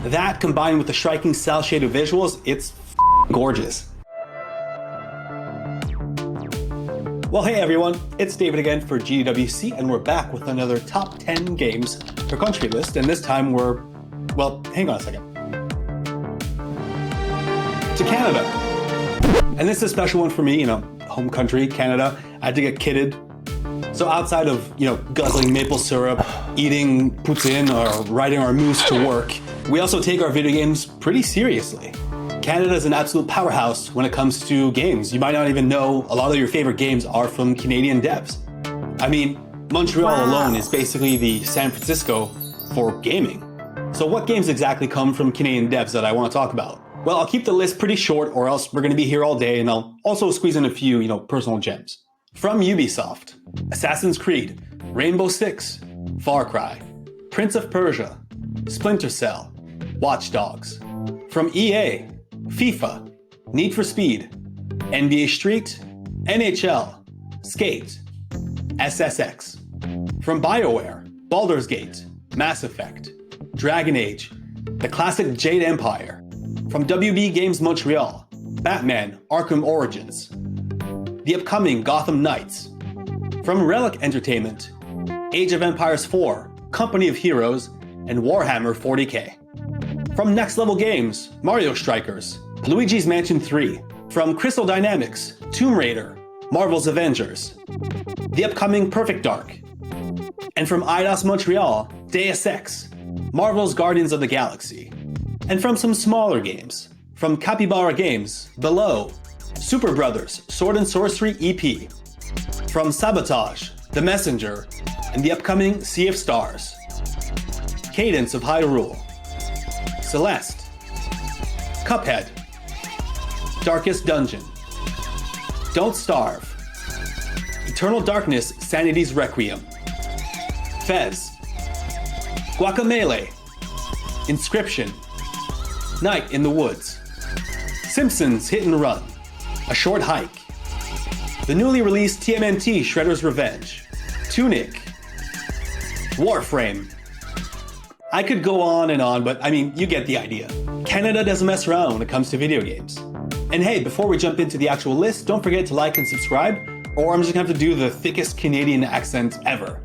That, combined with the striking cel-shaded visuals, it's gorgeous. Well, hey everyone, it's David again for GDWC, and we're back with another top 10 games for country list, and this time we're, well, hang on a second. To Canada. And this is a special one for me, home country, Canada. I had to get kitted. So outside of, guzzling maple syrup, eating poutine, or riding our moose to work, we also take our video games pretty seriously. Canada is an absolute powerhouse when it comes to games. You might not even know a lot of your favorite games are from Canadian devs. I mean, Montreal alone is basically the San Francisco for gaming. So what games exactly come from Canadian devs that I want to talk about? Well, I'll keep the list pretty short or else we're going to be here all day, and I'll also squeeze in a few, personal gems. From Ubisoft, Assassin's Creed, Rainbow Six, Far Cry, Prince of Persia, Splinter Cell, Watch Dogs. From EA, FIFA, Need for Speed, NBA Street, NHL, Skate, SSX. From BioWare, Baldur's Gate, Mass Effect, Dragon Age, the classic Jade Empire. From WB Games Montreal, Batman Arkham Origins, the upcoming Gotham Knights. From Relic Entertainment, Age of Empires 4, Company of Heroes, and Warhammer 40k. From Next Level Games, Mario Strikers, Luigi's Mansion 3. From Crystal Dynamics, Tomb Raider, Marvel's Avengers, the upcoming Perfect Dark. And from Eidos Montreal, Deus Ex, Marvel's Guardians of the Galaxy. And from some smaller games, from Capybara Games, Below, Super Brothers, Sword and Sorcery EP. From Sabotage, The Messenger, and the upcoming Sea of Stars. Cadence of Hyrule, Celeste, Cuphead, Darkest Dungeon, Don't Starve, Eternal Darkness Sanity's Requiem, Fez, Guacamelee, Inscription, Night in the Woods, Simpsons Hit and Run, A Short Hike, the newly released TMNT Shredder's Revenge, Tunic, Warframe. I could go on and on, but you get the idea. Canada doesn't mess around when it comes to video games. And hey, before we jump into the actual list, don't forget to like and subscribe, or I'm just gonna have to do the thickest Canadian accent ever.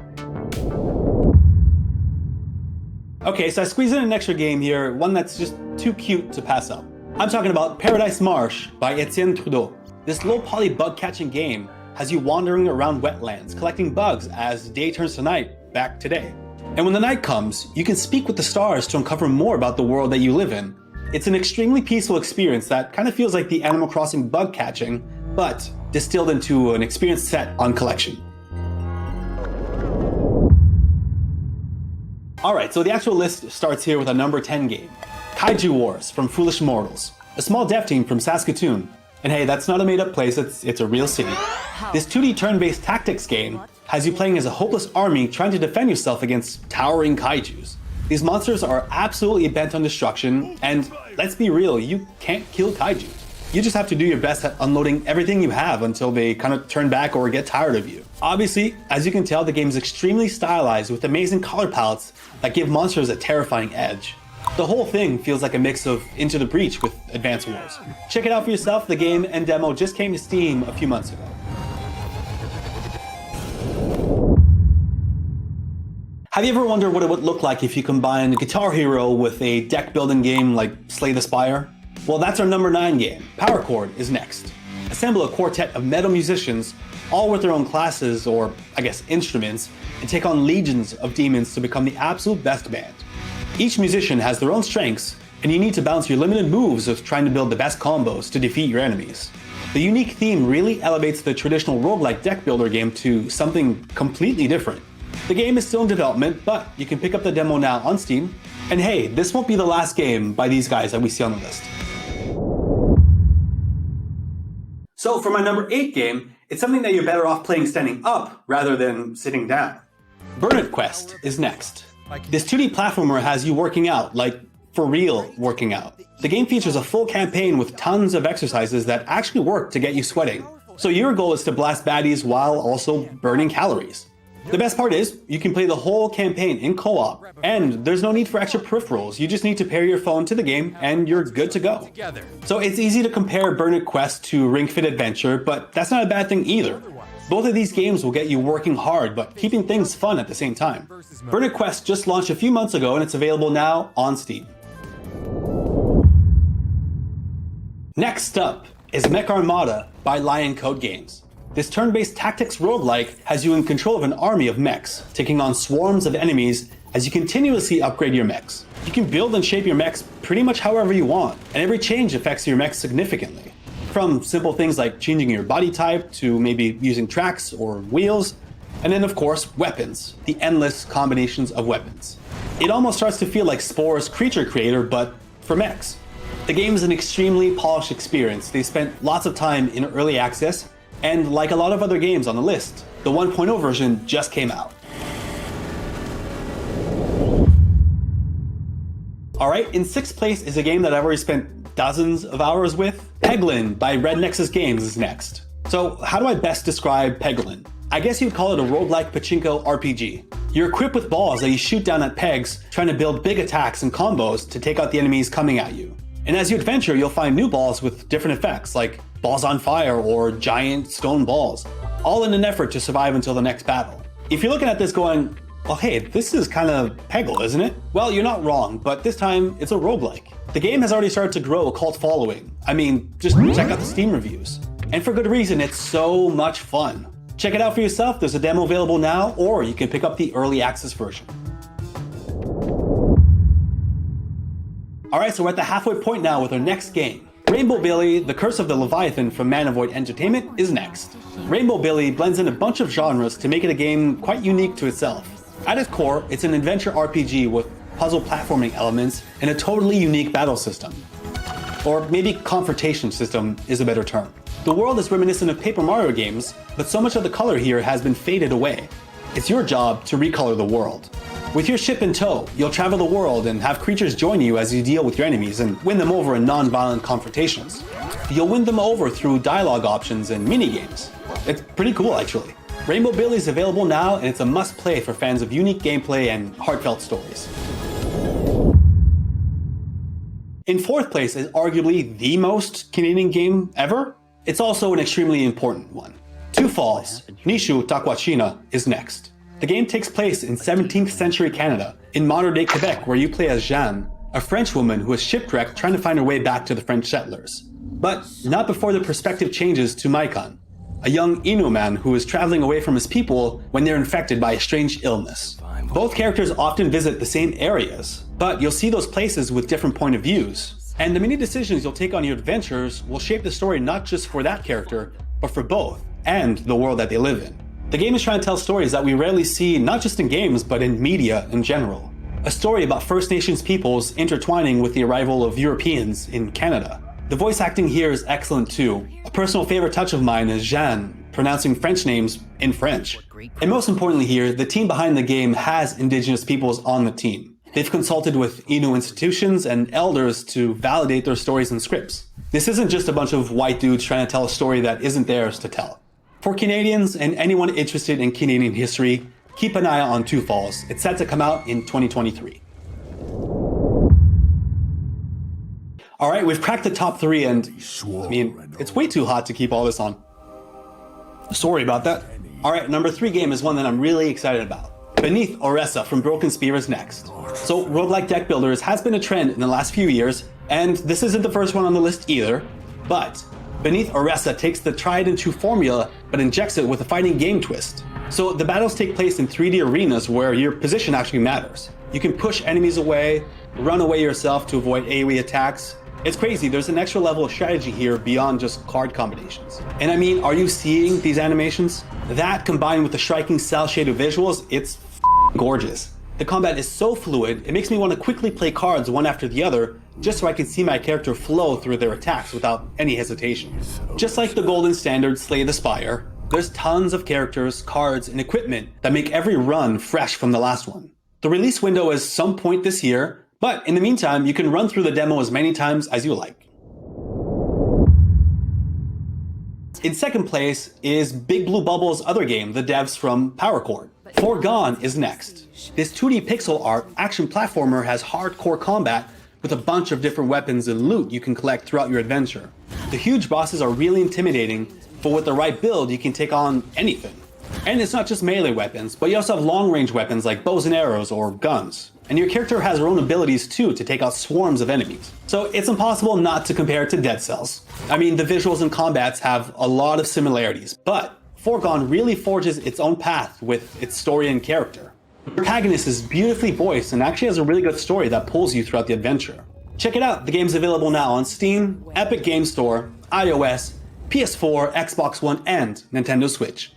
Okay, so I squeezed in an extra game here, one that's just too cute to pass up. I'm talking about Paradise Marsh by Etienne Trudeau. This low-poly bug-catching game has you wandering around wetlands, collecting bugs as day turns to night back today. And when the night comes, you can speak with the stars to uncover more about the world that you live in. It's an extremely peaceful experience that kind of feels like the Animal Crossing bug catching, but distilled into an experience set on collection. Alright, so the actual list starts here with a number 10 game. Kaiju Wars from Foolish Mortals, a small dev team from Saskatoon. And hey, that's not a made-up place, it's a real city. This 2D turn-based tactics game has you playing as a hopeless army trying to defend yourself against towering kaijus. These monsters are absolutely bent on destruction, and let's be real, you can't kill kaiju. You just have to do your best at unloading everything you have until they kind of turn back or get tired of you. Obviously, as you can tell, the game is extremely stylized with amazing color palettes that give monsters a terrifying edge. The whole thing feels like a mix of Into the Breach with Advance Wars. Check it out for yourself, the game and demo just came to Steam a few months ago. Have you ever wondered what it would look like if you combined Guitar Hero with a deck building game like Slay the Spire? Well, that's our number 9 game. Power Chord is next. Assemble a quartet of metal musicians, all with their own classes, or I guess instruments, and take on legions of demons to become the absolute best band. Each musician has their own strengths, and you need to balance your limited moves of trying to build the best combos to defeat your enemies. The unique theme really elevates the traditional roguelike deck builder game to something completely different. The game is still in development, but you can pick up the demo now on Steam. And hey, this won't be the last game by these guys that we see on the list. So for my number 8 game, it's something that you're better off playing standing up rather than sitting down. Burnit Quest is next. This 2D platformer has you working out, like for real working out. The game features a full campaign with tons of exercises that actually work to get you sweating. So your goal is to blast baddies while also burning calories. The best part is, you can play the whole campaign in co-op, and there's no need for extra peripherals. You just need to pair your phone to the game, and you're good to go. So it's easy to compare Burnit Quest to Ring Fit Adventure, but that's not a bad thing either. Both of these games will get you working hard, but keeping things fun at the same time. Burnit Quest just launched a few months ago, and it's available now on Steam. Next up is Mech Armada by Lion Code Games. This turn-based tactics roguelike has you in control of an army of mechs, taking on swarms of enemies as you continuously upgrade your mechs. You can build and shape your mechs pretty much however you want, and every change affects your mechs significantly. From simple things like changing your body type to maybe using tracks or wheels, and then of course weapons, the endless combinations of weapons. It almost starts to feel like Spore's Creature Creator, but for mechs. The game is an extremely polished experience. They spent lots of time in early access, and like a lot of other games on the list, the 1.0 version just came out. Alright, in 6th place is a game that I've already spent dozens of hours with. Peglin by Red Nexus Games is next. So how do I best describe Peglin? I guess you'd call it a roguelike pachinko RPG. You're equipped with balls that you shoot down at pegs, trying to build big attacks and combos to take out the enemies coming at you. And as you adventure, you'll find new balls with different effects, like balls on fire or giant stone balls, all in an effort to survive until the next battle. If you're looking at this going, well, hey, this is kind of Peggle, isn't it? Well, you're not wrong, but this time it's a roguelike. The game has already started to grow a cult following. I mean, just check out the Steam reviews. And for good reason, it's so much fun. Check it out for yourself. There's a demo available now, or you can pick up the early access version. Alright, so we're at the halfway point now with our next game. Rainbow Billy, The Curse of the Leviathan from Man of Void Entertainment is next. Rainbow Billy blends in a bunch of genres to make it a game quite unique to itself. At its core, it's an adventure RPG with puzzle platforming elements and a totally unique battle system. Or maybe confrontation system is a better term. The world is reminiscent of Paper Mario games, but so much of the color here has been faded away. It's your job to recolor the world. With your ship in tow, you'll travel the world and have creatures join you as you deal with your enemies and win them over in non-violent confrontations. You'll win them over through dialogue options and mini-games. It's pretty cool, actually. Rainbow Billy is available now, and it's a must-play for fans of unique gameplay and heartfelt stories. In 4th place is arguably the most Canadian game ever. It's also an extremely important one. Two Falls, Nishu Takwachina is next. The game takes place in 17th century Canada, in modern-day Quebec, where you play as Jeanne, a French woman who is shipwrecked trying to find her way back to the French settlers. But not before the perspective changes to Maikan, a young Innu man who is traveling away from his people when they're infected by a strange illness. Both characters often visit the same areas, but you'll see those places with different point of views. And the many decisions you'll take on your adventures will shape the story not just for that character, but for both, and the world that they live in. The game is trying to tell stories that we rarely see not just in games, but in media in general. A story about First Nations peoples intertwining with the arrival of Europeans in Canada. The voice acting here is excellent too. A personal favorite touch of mine is Jeanne, pronouncing French names in French. And most importantly here, the team behind the game has Indigenous peoples on the team. They've consulted with Innu institutions and elders to validate their stories and scripts. This isn't just a bunch of white dudes trying to tell a story that isn't theirs to tell. For Canadians and anyone interested in Canadian history, keep an eye on Two Falls. It's set to come out in 2023. Alright, we've cracked the top 3 and, I mean, it's way too hot to keep all this on. Sorry about that. Alright, number 3 game is one that I'm really excited about. Beneath Oressa from Broken Spear is next. So, roguelike deck builders has been a trend in the last few years, and this isn't the first one on the list either, but Beneath Oressa takes the tried and true formula, but injects it with a fighting game twist. So the battles take place in 3D arenas where your position actually matters. You can push enemies away, run away yourself to avoid AoE attacks. It's crazy, there's an extra level of strategy here beyond just card combinations. And I mean, are you seeing these animations? That combined with the striking cel-shaded visuals, it's gorgeous. The combat is so fluid, it makes me want to quickly play cards one after the other, just so I can see my character flow through their attacks without any hesitation. Just like the golden standard Slay the Spire, there's tons of characters, cards, and equipment that make every run fresh from the last one. The release window is some point this year, but in the meantime, you can run through the demo as many times as you like. In 2nd place is Big Blue Bubble's other game, the devs from Chord. Foregone is next. This 2D pixel art action platformer has hardcore combat with a bunch of different weapons and loot you can collect throughout your adventure. The huge bosses are really intimidating, but with the right build you can take on anything. And it's not just melee weapons, but you also have long-range weapons like bows and arrows or guns. And your character has her own abilities too to take out swarms of enemies. So it's impossible not to compare it to Dead Cells. I mean, the visuals and combats have a lot of similarities, but Foregone really forges its own path with its story and character. The protagonist is beautifully voiced and actually has a really good story that pulls you throughout the adventure. Check it out, the game's available now on Steam, Epic Game Store, iOS, PS4, Xbox One, and Nintendo Switch.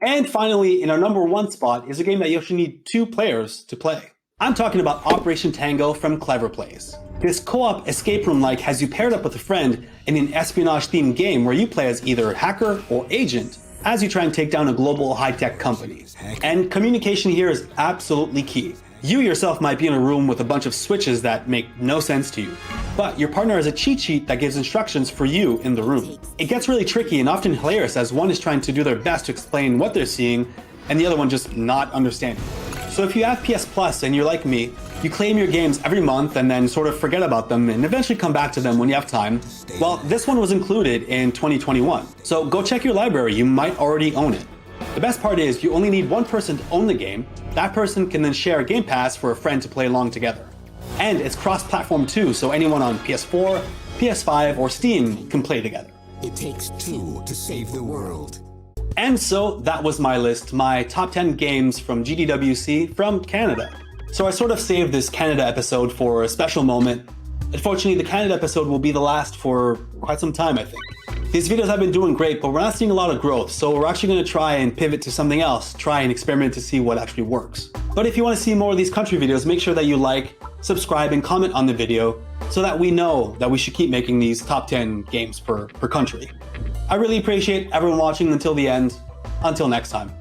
And finally, in our number 1 spot is a game that you actually need 2 players to play. I'm talking about Operation Tango from Clever Plays. This co-op escape room-like has you paired up with a friend in an espionage-themed game where you play as either hacker or agent as you try and take down a global high-tech company. And communication here is absolutely key. You yourself might be in a room with a bunch of switches that make no sense to you, but your partner has a cheat sheet that gives instructions for you in the room. It gets really tricky and often hilarious as one is trying to do their best to explain what they're seeing and the other one just not understanding. So if you have PS Plus and you're like me, you claim your games every month and then sort of forget about them and eventually come back to them when you have time. Well, this one was included in 2021. So go check your library, you might already own it. The best part is you only need one person to own the game. That person can then share a Game Pass for a friend to play along together. And it's cross-platform too, so anyone on PS4, PS5, or Steam can play together. It takes 2 to save the world. And so that was my list, my top 10 games from GDWC from Canada. So I sort of saved this Canada episode for a special moment. Unfortunately, the Canada episode will be the last for quite some time, I think. These videos have been doing great, but we're not seeing a lot of growth, so we're actually going to try and pivot to something else, try and experiment to see what actually works. But if you want to see more of these country videos, make sure that you like, subscribe, and comment on the video so that we know that we should keep making these top 10 games per country. I really appreciate everyone watching until the end. Until next time.